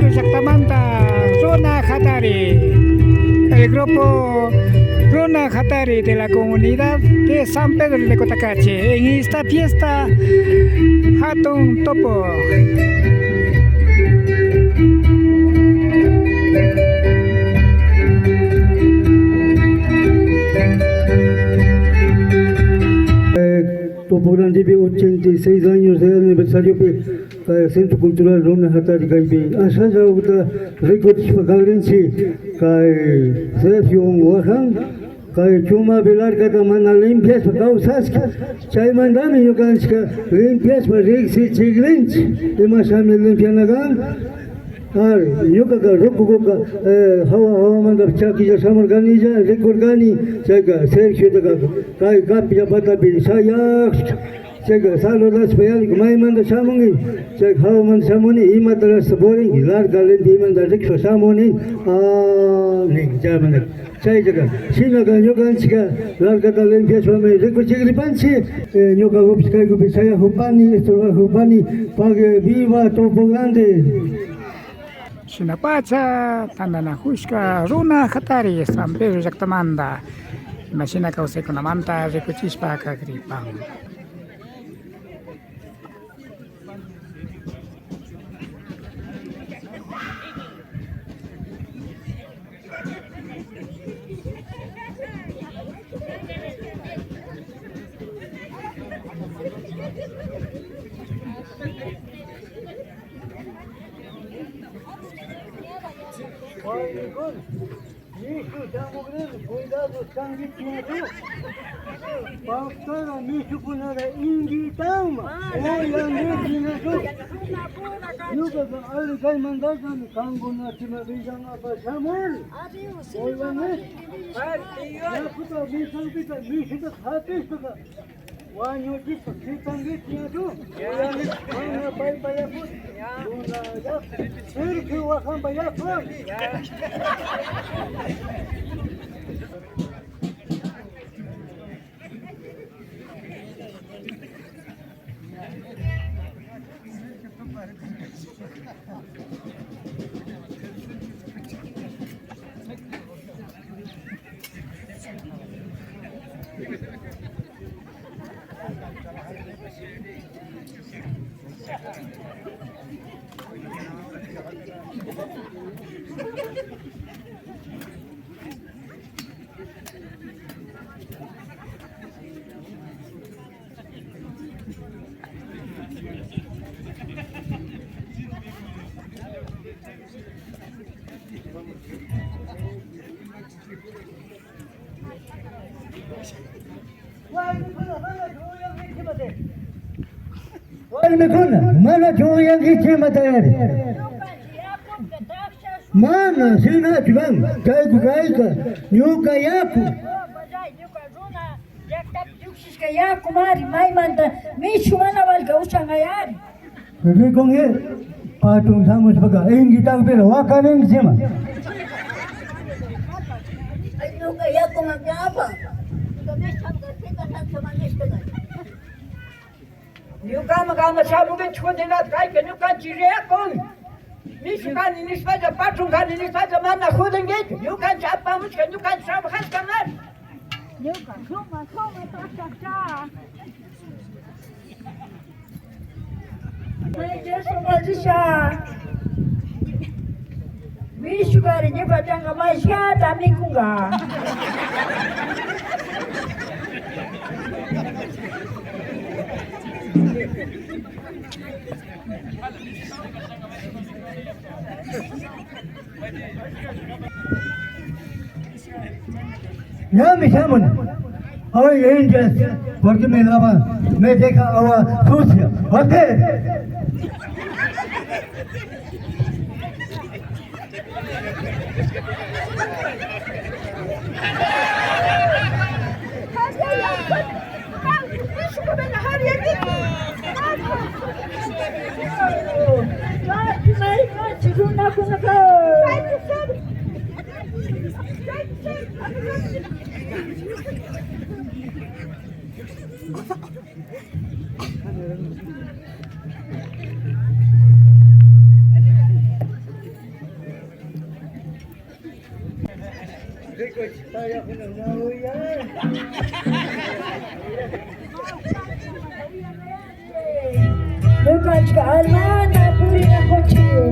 Pedro llaqtamanta Runa Hatari. El grupo Runa Hatari de la comunidad de San Pedro de Cotacache. En esta fiesta Hatun Topo. Topo Grande de 86 años del aniversario del Centro Cultural Runa Hatari Gaibe. Asaya uta records pagagrensi kai Sergio Wahan kai Chuma Velar kata mana limpias pagausas chay mandami yukanska limpias pariksi chiglinch imasami limpianagan R yoga rokoga hawa manda chaki ja samargani ja rekorgani chega Sergio daga kai kapia bata bi sayak chega saludas payal mai manda samungi cheg hawa manda samuni imatras boring lar galen bi manda rikso samuni ning jamana chay jaga sinaga yogan chiga lar gata limpia swame reko chigri panchi yoga gopskai gopi saya hupani estorba hupani page viva Topo Grande. Sinapacha, Tandana Hushka, Runa Hatari, San Pedro llaqtamanta. Imagina kawsaykunamanta rikuchispa kakripan. Cuidado, sangue tinha Pastora, micho punara ingitama. Olha, micho Nunca ali cai mandado no campo na cima visão a passamol. Olha, ya puta micho da hatis puta. Wanyo tipo kitangit niya tu. Olha, pai payaput. Olha, ya. Sergio wakan payaput. Mana joyang ichi matayari. Mana sina chibang kai ka nyuka yaku. Yaku mari mai manda michu mana valga usanga yari. Rekong ye patung samus baga engi tang pero wakaneng sima. Nyuka yaku magapa. Nyuka sabuge chudina kai ke nyuka jirekon. Nishukan ini saja patungan ini saja mana khudengit. Nyuka chapa muska nyuka sabkhas kamar. Nyuka suma ta. Yesu mazisha. Mishugari nyuka janga maisha tamikunga. Ya misamun. Hoy angels, porque me daba, me deja agua sucia. ¿Por qué? Nukanchka almana purina kochiyo.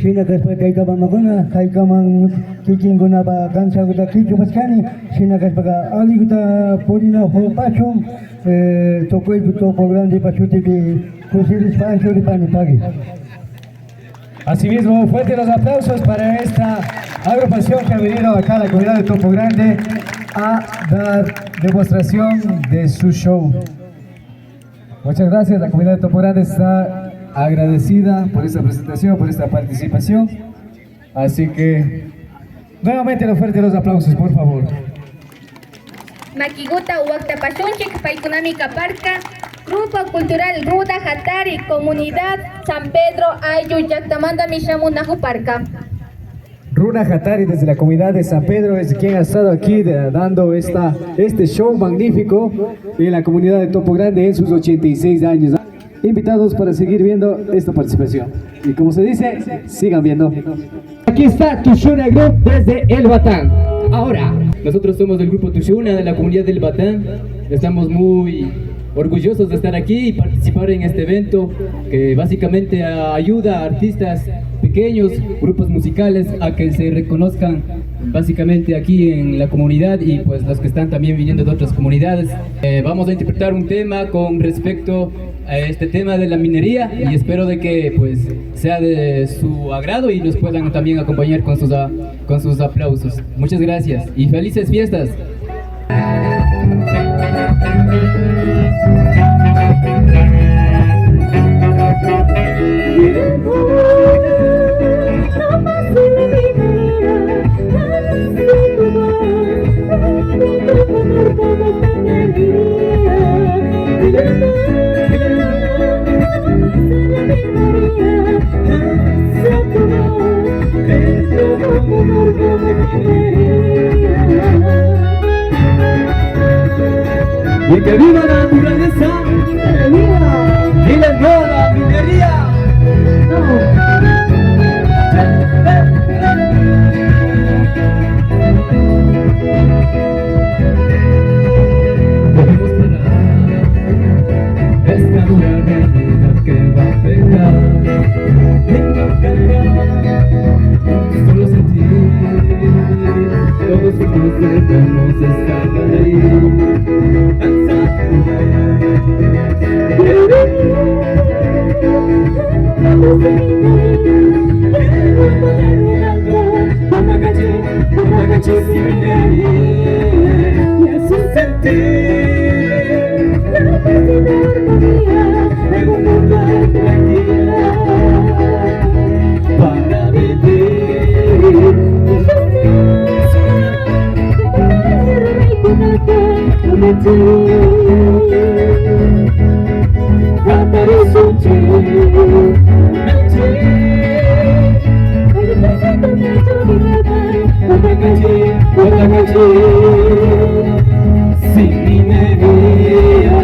Sina kaspa kaika ba maguna kaika mang kiking guna ba kansa guta kiki paskani sina kaspa ka ali guta porina ho pachom tokoi guto program de pachuti bi kusiris pancho de pani pagi. Asimismo, fuertes los aplausos para esta agrupación que ha venido acá a la comunidad de Topo Grande a dar demostración de su show. Muchas gracias, la comunidad de Topo Grande está agradecida por esta presentación, por esta participación. Así que, nuevamente, los fuertes los aplausos, por favor. Makiguta Huactapachunchik, Paikunami Caparca, Grupo Cultural Ruta Hatari, Comunidad San Pedro, Ayu, Yactamanda, Mishamunahu Parca. Runa Hatari desde la comunidad de San Pedro es quien ha estado aquí dando este show magnífico en la comunidad de Topo Grande en sus 86 años. Invitados para seguir viendo esta participación. Y como se dice, sigan viendo. Aquí está Tushuna Group desde El Batán. Ahora, nosotros somos del grupo Tushuna de la comunidad del Batán. Estamos muy orgullosos de estar aquí y participar en este evento que básicamente ayuda a artistas pequeños, grupos musicales a que se reconozcan básicamente aquí en la comunidad y pues los que están también viniendo de otras comunidades. Vamos a interpretar un tema con respecto este tema de la minería y espero de que pues sea de su agrado y nos puedan también acompañar con sus aplausos. Muchas gracias y felices fiestas. Y que viva la naturaleza, y la nueva minería. Debemos parar esta dura realidad que va a afectar y no cambiar, solo sentir todos juntos debemos estar ahí. Para vivir sin minería.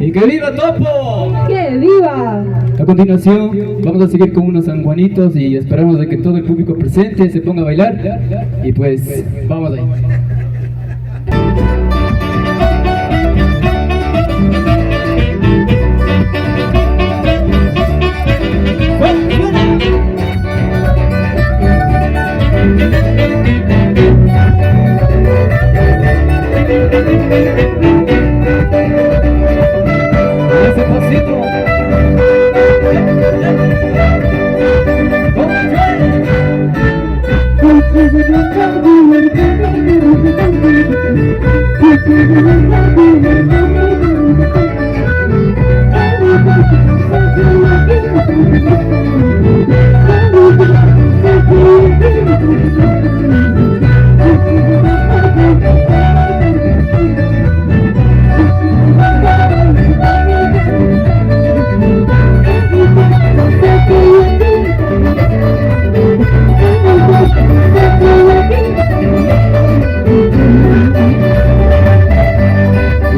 ¡Y que viva Topo! ¡Que viva! A continuación vamos a seguir con unos sanjuanitos y esperamos de que todo el público presente se ponga a bailar y pues vamos ahí. Ese pasito.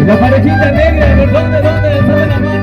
La parejita negra, ¿dónde sale la mano?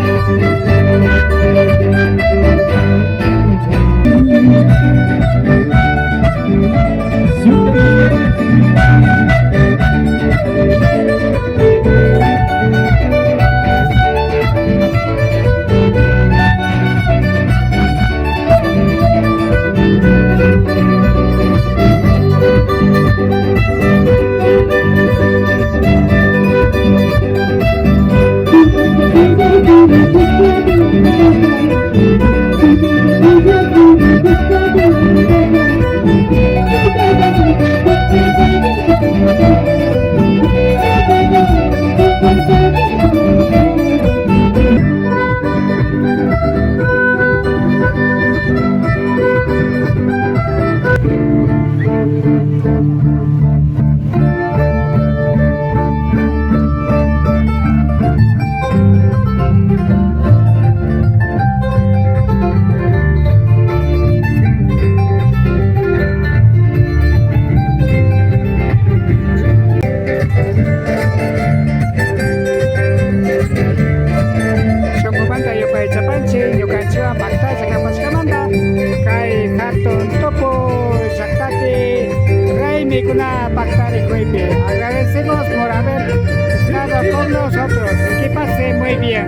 Agradecemos por haber estado con nosotros. Que pase muy bien.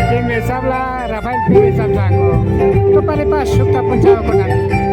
Quien les habla, Rafael Pérez Santango. Topale Paz, Shukta Punchao con